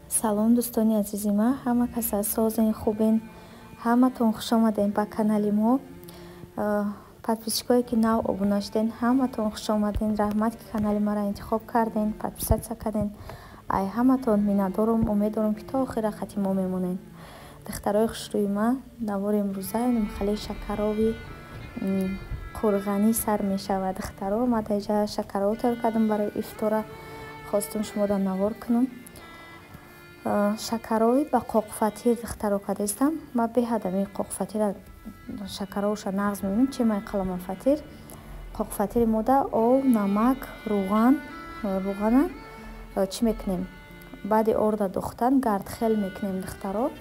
салом дӯстони азизи ман, ҳама каса созен хубен, ҳаматон хушомаден ба канали мо. подписчикое ки нав обуна шуден, ҳаматон хушомаден. раҳмат ки канали маро интихоб карден, подписатсия карден. ай ҳаматон миннатдорум, умеддорам ки то охира хати мо мемонен. духтарои хушрӯи ман, навори имрӯза хеле шакарови қурғанӣ сар мешавад. духтаро ма таҷа шакаро тайёр кардам барои ифтора, хостам шумода навор кунам. шакарои ба қоқфатир духтаро кадестам. ма беҳадам ин қоқфатира шакароуша нағз мебинам чемай қалама фатир. қоқфатири мода об, намак, руғана чӣ мекунем? баъди орда духтан гардхел мекунем духтаро.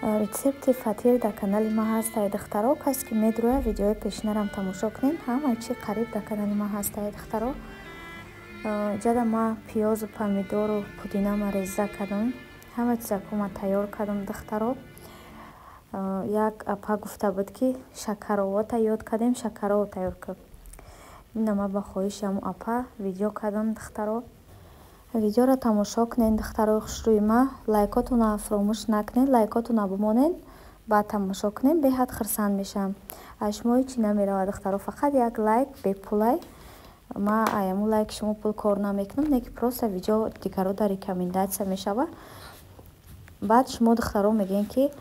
рецепти фатир дар канали ма ҳастаи духтаро. касе ки медроя видеои пешинарам тамошо кунем. ҳамаи чи қариб дар канали ма ҳастаи духтаро. ҷада ма пиёзу помидору пудинама реза кардам. ҳама чизако ма тайёр кардам духтаро. як апа гуфта буд ки шакаровата ёд кардем, шакарово тайёр кар. ина ма ба хоҳиши ҳамун апа видео кардам духтаро. видеоро тамошо кунед духтарои хушрӯи ма. лайкотонро фаромӯш накунед, лайкотонро бимонед, баъд тамошо кунед. беҳад хурсанд мешавам. аз шумо ҳечӣ намеравад духтаро, фақат як лайк бепулай. ма аяму лайки шумо пул кор намекунам, неки просто видео дигарода рекомендатсия мешава. баъд шумо духтаро мегӯед ки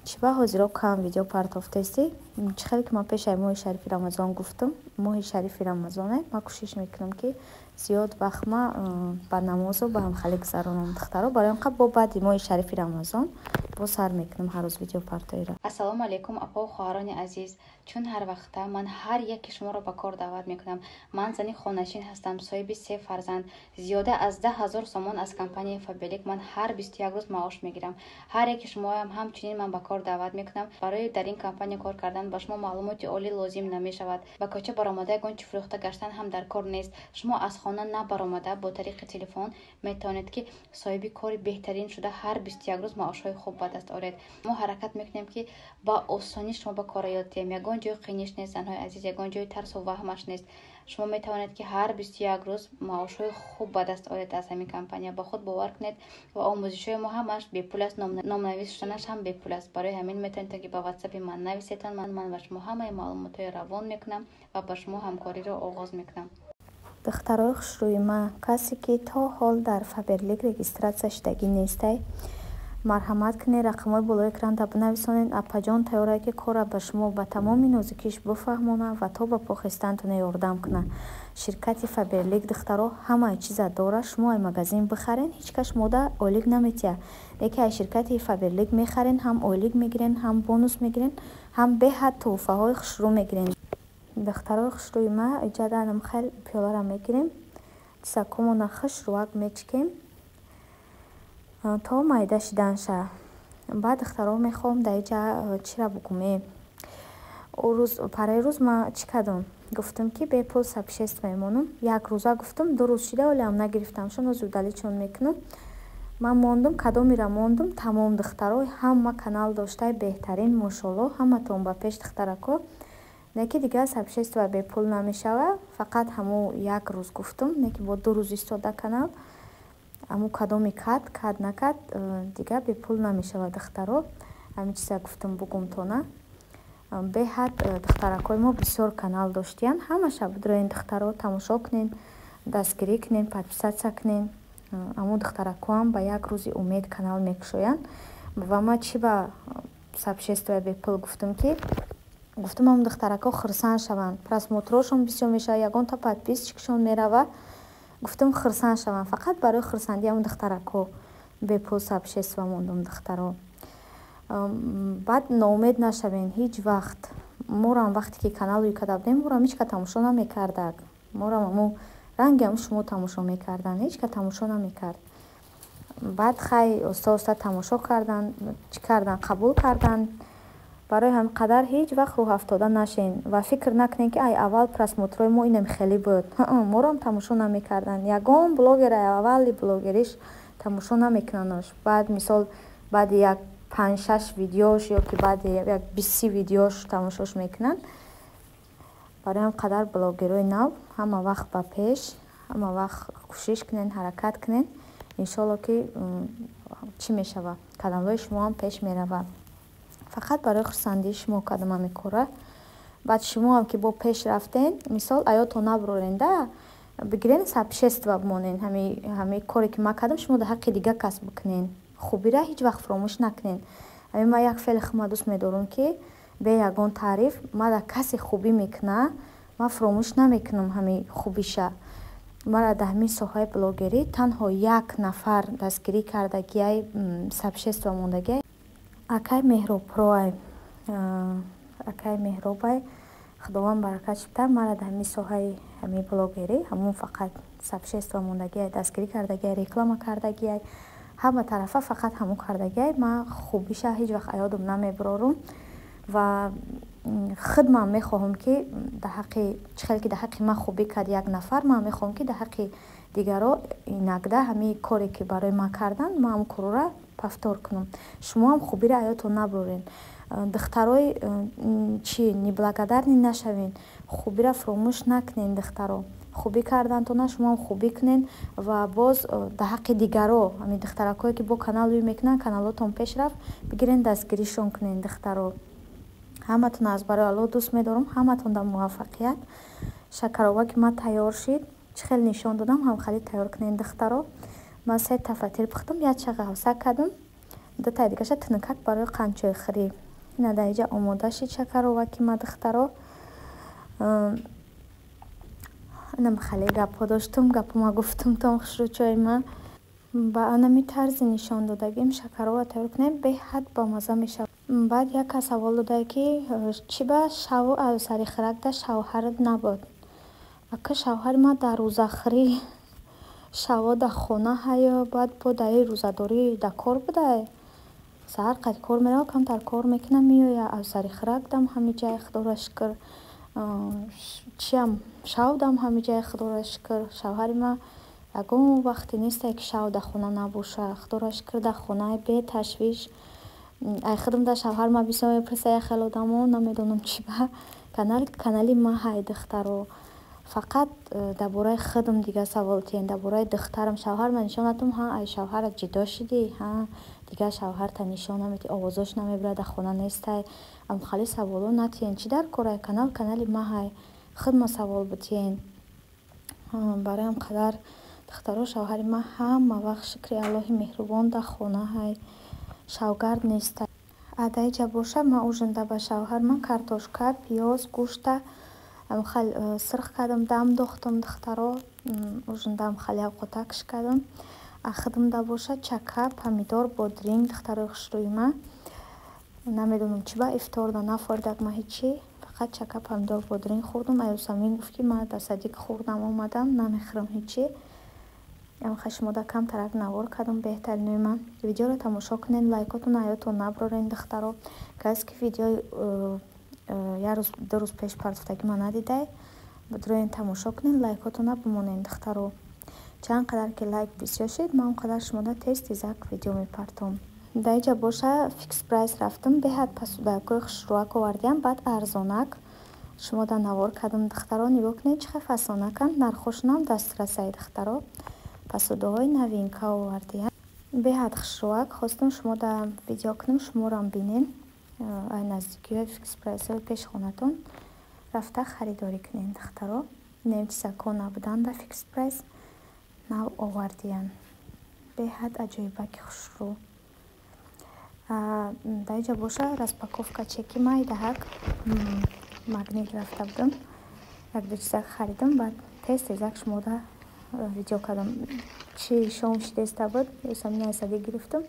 чӣ ба ҳозиро кам видео партофтести. чӣ хеле ки ман пешаи моҳи шарифи рамазон гуфтам, моҳи шарифи рамазоне ма кӯшиш мекунам ки зиёд вақт ма ба намозу ба ҳамхалӣ гузаронам духтаро. барои ҳам бо баъди моҳи шарифи рамазон бо сар мекунам ҳар рӯз видео партоиро. ассалому алайкум апо хоҳарони азиз, чун ҳар вақта ман ҳар яке шуморо ба кор даъват мекунам. ман зани хонашин ҳастам, соҳиби 3 фарзанд, зиёда аз 10,000 сомон аз компанияи Фаберлик ман ҳар 21 рӯз маош мегирам. ҳар яке шумоам ҳамчунин ман ба кор даъват мекунам. барои дар ин компания кор кардан ба шумо маълумоти олӣ лозим намешавад. ба кӯча баромада ягон чӣ фурӯхта гаштан ҳам дар кор нест. шумо аз хона набаромада бо тариқи телефон метавонед ки соҳиби кори беҳтарин шуда ҳар 21 рӯз маошҳои хуб ба даст оред. мо ҳаракат мекунем ки ба осонӣ шумо ба кора ёд диҳем. ягон ҷои қиниш нест занҳои азиз, ягон ҷои тарсу ваҳмаш нест. шумо метавонед ки ҳар 21 рӯз маошҳои хуб ба даст оред аз ҳамин компания. ба худ бовар кунед ва омӯзишҳои мо ҳамаш бепул аст, номнавис шуданаш ҳам бепул аст. барои ҳамин метавонед ки ба ватсапи ман нависетан, ман ба шумо ҳамаи маълумотҳои равон мекунам ва ба шумо ҳамкориро оғоз мекунам. духтарои хушрӯи ман, касе ки то ҳол дар Фаберлик регистратсия шудагӣ нестай, марҳамат кунед, рақамҳои болои экранта бинависонед. апаҷон тайёрае ки корро ба шумо ба тамоми нозукиш бифаҳмона ва то ба похистантон ёрдам куна. ширкати Фаберлик духтаро ҳамаи чиза дора. шумо ай магазин бихарен, ҳеҷ кас шумода ойлик наметия. леки ай ширкати Фаберлик мехарен, ҳам ойлик мегирен, ҳам бонус мегирен, ҳам беҳад тӯҳфаҳои хушрӯ мегирен. духтарои хушрӯи ман, иҷаданам хел пиёлара мегирем, чизакомона хушрӯак мечикем то майда шиданша. баъд духтаро мехоҳам дар иҷа чира бугуме. параи рӯз ма чӣ кардам? гуфтам ки бепул сабшест мемонам. як рӯза гуфтам, 2 рӯз шида олиам нагирифтам, шуно зудалӣ чун мекунам. ман мондум, кадомира мондум, тамом духтаро. ҳама канал доштаи беҳтарин, мошолло, ҳаматон ба пеш духтарако. неки дигар сабшест ва бепул намешава, фақат ҳамо як рӯз гуфтам, неки бо 2 рӯз истода канал. аму кадоми кад накад дигар бепул намешава духтаро. ҳамин чиза гуфтам бугумтона. беҳад духтаракои мо бисёр канал доштиян. ҳамаша бидроен духтаро тамошо кунен, дастгирӣ кунен, подписатсия кунен. аму духтаракоам ба як рӯзи умед канал мекушоянд. ва ма чӣ ба сабшест ва бепул гуфтам ки гуфтам аму духтарако хурсанд шаванд, просмотрошон бисёр мешава, ягонта подписчикшон мерава. гуфтам хурсанд шаванд, фақат барои хурсандӣ аму духтарако бепул сабшест ва мондум духтаро. баъд ноумед нашавен ҳеҷ вақт. морам вақте ки канал юкада будем, морам ҳеҷ ка тамошо намекардак. морам аму ранги аму шумо тамошо мекардан, ҳеҷ ка тамошо намекард. баъд хай оста оста тамошо кардан, чӣ кардан, қабул кардан. барои ҳамин қадар ҳеҷ вақт рӯҳ афтода нашен ва фикр накунен ки ай аввал просмотрои мо инам хеле буд. морам тамошо намекардан. ягон блогер ай аввали блогериш тамошо намекунанаш. баъд мисол баъди як 5-6 видеош ё ки баъди як 20 видеош тамошош мекунанд. барои ҳам қадар блогерои нав ҳама вақт ба пеш, ҳама вақт кӯшиш кунен, ҳаракат кунен. иншолло ки чӣ мешава? Каналҳои шумо ҳам пеш мерава. Фақат барои хурсандии шумо кадама мекора. Баъд шумо ҳам ки бо пеш рафтен, мисол аёто набурорен да, бигирен сабшества бимонен. Ҳамаи коре ки ман кардам шумо дар ҳаққи дига кас бикунен. Хубира ҳеҷ вақт фаромӯш накунен. Ман як феъли хуб дӯст медорам ки бе ягон таъриф мара касе хубӣ мекуна, ман фаромӯш намекунам ҳамаи хубиша. Мара дар ҳамин соҳаи блогерӣ танҳо як нафар дастгирӣ кардагиай сабшества мондагиай акай Меҳроброй. Акай Меҳробай, худованд баракат шиптар, мара дар ҳамин соҳаи ҳамин блогерӣ ҳамун фақат сабшества мондагиай, дастгирӣ кардагиай, реклама кардагиай, ҳама тарафа фақат ҳамун кардагиай. Ман хубиша ҳеҷ вақт аёдам намебирорум ва худ ман мехоҳам ки дар ҳаққи чӣ хеле ки дар ҳаққи ман хубӣ кард як нафар, ман мехоҳам ки дар ҳаққи дигаро инагда ҳамин коре ки барои ман кардан, ман ҳамун корора пафтор кунам. Шумо ҳам хубиро аётон набурорен. Духтарои чӣ неблагодарни нашавен. Хубиро фаромӯш накунен. Духтаро хубӣ кардантона, шумо ҳам хубӣ кунен ва боз дар ҳаққи дигаро ҳамин духтаракое ки бо каналҳои мекунан, каналотон пеш рафт, бигирен дастгиришон кунен. Духтаро ҳаматон аз барои Аллоҳ дӯст медорам. Ҳаматон дар муваффақият. Шакарова ки ман тайёр шид, чӣ хел нишон додам, ҳам халӣ тайёр кунен. Духтаро ман 3 тафатир пухтам, як чақа ҳавса кардам, 2 та дигаша тунукак барои қанчои хӯрӣ. Ина дар инҷа омода шид шакарова ки ма духтаро. Ина хале гапҳо доштум, гапома гуфтум том хушрӯ чои ман. Ба анами тарзи нишон додагим шакарова тайёр кунем, беҳад бамаза мешавад. Баъд як кас савол додае ки чӣ ба шаву аз сари хӯракда шавҳарат набуд? Ака шавҳари ман дар рӯзахӯрӣ шаво дар хона ҳая, баъд бо дар рӯзадорӣ дар кор будае. Саҳар қад кор меравам, камтар кор мекунам, меоя аз сари хӯрак дам ҳамиҷае, худоро шукр. Чиам шав дам ҳамиҷае, худоро шукр. Шавҳари ман ягон вақте нестае ки шав дар хона набоша. Худоро шукр дар хонае бе ташвиш. Ай худам дар шавҳар ман бисёр мепурса як хел одамо, намедонам чӣ ба канали ман ҳай духтаро. Фақат дар бораи худам дигар савол тиен, дар бораи духтарам шавҳар ман нишон датам, ҳа ай шавҳарат ҷидо шидӣ, ҳа дигар шавҳарта нишон намедиҳӣ, овозош намебарад, дар хона нестай. Амхали саволо натиен. Чӣ дар корай канали ман ҳай. Худ ма савол бутиен. Бароям қадар духтаро шавҳари ман ҳама вақт шукри Аллоҳи меҳрубон дар хона ҳай. Шавгард нестай. Адаиҷа боша ман ужинда ба шавҳар ман картошка, пиёз, гӯшта амхал сирх кардам, дам дохтам духтаро. Ужинда амхали овқотакш кардам. Ахудам да боша чака, помидор, бодринг духтарои хушрӯи ман. Намедонам чӣ ба ифтор да нафоридак ман ҳечӣ. Фақат чака, помидор, бодринг хӯрдам. Аюсамин гуфт ки ман дар садик хӯрдам омадам, намехӯрам ҳечӣ. Амхал шумода камтарак навор кардам беҳтаринои ман. Видеоро тамошо кунен, лайкотон аётон набурорен духтаро. Касе ки видеои як рӯз 2 рӯз пеш партофтаги ман надидай, бидроен тамошо кунен, лайкотона бимонен духтаро. Чанд қадар ки лайк бисёр шид, ман он қадар шумода тез як видео мепартом. Дар инҷа боша фикс прайс рафтам, беҳад пасудакои хушрӯак овардиам, баъд арзонак шумода навор кардам духтаро. Нигоҳ кунед чӣ хел фасонакан, нархошонам дастрасаи духтаро. Пасудаҳои новинка овардиам, беҳад хушрӯак. Хостам шумода видео кунам, шуморам бинен. Ай наздикиҳои фикс прайсҳои пеши хонатон рафта харидорӣ кунен духтаро. Инем чизакҳо набудан дар фикс прайс, нав овардиам. Беҳад аҷоибаки хушрӯ. Дар инҷа боша распаковка чеки майдаҳак магнит рафта будам, як ду чизак харидам, баъд тез-тезак шумода видео кардам. Чӣ шом шидеста буд, ёсамин айсади гирифтам.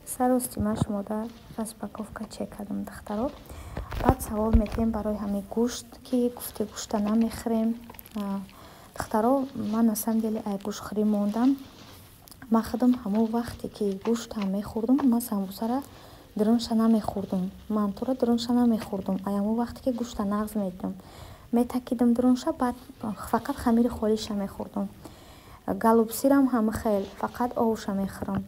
Сарости ман шумода распаковка чек кардам духтаро. Баъд савол метиҳем барои ҳамин гӯшт ки гуфте гӯшта намехӯрем. Духтаро ман на самом деле ай гӯштхӯрӣ мондам. Ман худам ҳамон вақте ки гӯштам мехӯрдам, ман самбусара дурунша намехӯрдам, мантура дурунша намехӯрдам. Ай ҳамон вақте ки гӯшта нағз медидам, метакидам дурунша, баъд фақат хамири холиша мехӯрдам. Галупсирам ҳам хел, фақат овуша мехӯрам.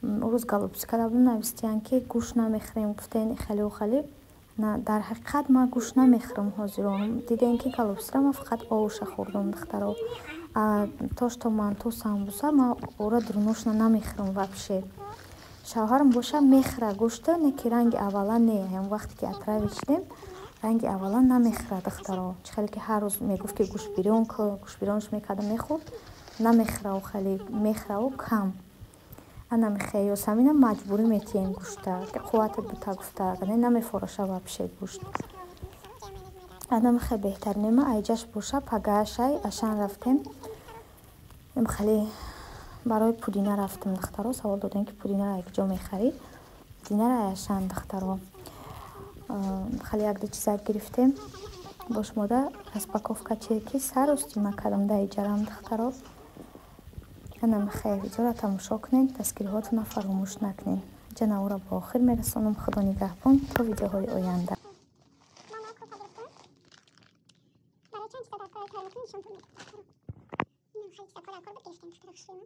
Рӯз галупси када будам, навистиян ки гӯшт намехӯрем, гуфтен хеле хеле. Дар ҳақиқат ман гӯшт намехӯрам ҳозиро. Дидем ки галупсира ман фақат овуша хӯрдам духтаро. то, что мантусам буса, ма ора дурнушна намехрам вообще. Шавҳарам боша мехра гӯшта, не ки ранги аввала не. Ям вақте ки отравичдем, ранги аввала намехра духтаро. Чихеле ки ҳар рӯз мегуфт ки гӯшбирён ку, гӯшбирёнш мекарда мехӯрд, намехра хеле мехра кам. Ана мехе Ёсамина маҷбурӣ метием гӯшта. Қувватат бута гуфта, не намефороша вообще гӯшт. Ана мехе беҳтаринема айҷаш боша, пагаашай ашан рафтем. Хеле барои пудина рафтем духтаро. Савол додем ки пудинара якҷо мехарӣ. Пудинара ашан духтаро. Хеле як-ду чизак гирифтем. Бош мода распаковка чеки сарусти макадам даи ҷарам духтаро. Ана мехе видеоро тамошо кунед, дастгириҳотонро фаромӯш накунед. Ҷана ӯро ба охир мерасонам. Худо нигаҳбон то видеоҳои оянда. Nişan